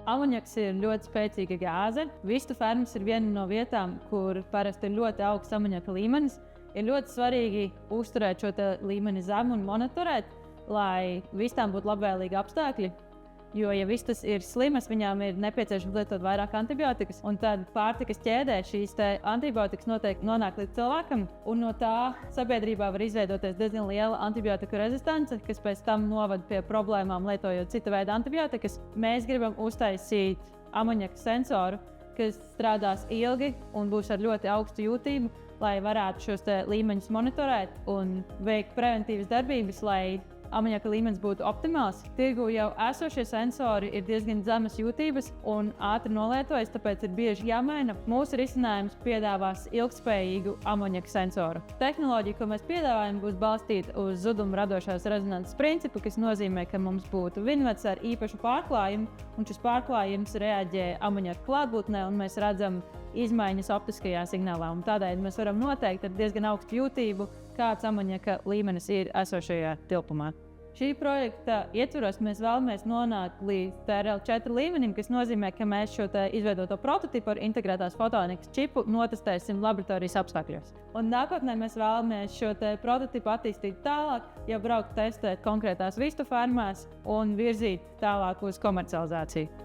Amoniaks ir ļoti spēcīga gāze. Vistu fermas ir viena no vietām, kur parasti ir ļoti augsts amoniaka līmenis. Ir ļoti svarīgi uzturēt šo līmeni zemu un monitorēt, lai vistām būtu labvēlīgi apstākļi. Jo, ja vistas ir slimas, viņām ir nepieciešams lietot vairāk antibiotikas. Un tad pārtikas ķēdē šīs antibiotikas noteikti nonāk līdz cilvēkam. Un no tā sabiedrībā var izveidoties diezgan liela antibiotiku rezistence, kas pēc tam novada pie problēmām, lietojot cita veida antibiotikas. Mēs gribam uztaisīt amoniaka sensoru, kas strādās ilgi un būs ar ļoti augstu jūtību, lai varētu šos līmeņus monitorēt un veikt preventīvas darbības, lai amoniaka līmenis būtu optimāls. Tirgū jau esošie sensori ir diezgan zemas jūtības un ātri nolietojas, tāpēc ir bieži jāmaina. Mūsu risinājums piedāvās ilgspējīgu amoniaka sensoru. Tehnoloģija, ko mēs piedāvājam, būs balstīta uz zudumu radošās rezonances principu, kas nozīmē, ka mums būtu vinvets ar īpašu pārklājumu, un šis pārklājums reaģē amoniaka klātbūtnē, un mēs redzam izmaiņas optiskajā signālā. Un tādēļ mēs varam noteikt ar diezgan augstu jūtību, kāds amoniaka līmenis ir esošajā tilpumā. Šī projekta ietvaros mēs vēlamies nonākt līdz TRL4 līmenim, kas nozīmē, ka mēs šo izveidoto prototipu ar integrētās fotonikas čipu notestēsim laboratorijas apstākļos. Un nākotnē mēs vēlamies šo prototipu attīstīt tālāk, jau braukt testēt konkrētās vistu fermās un virzīt tālāk uz komercializāciju.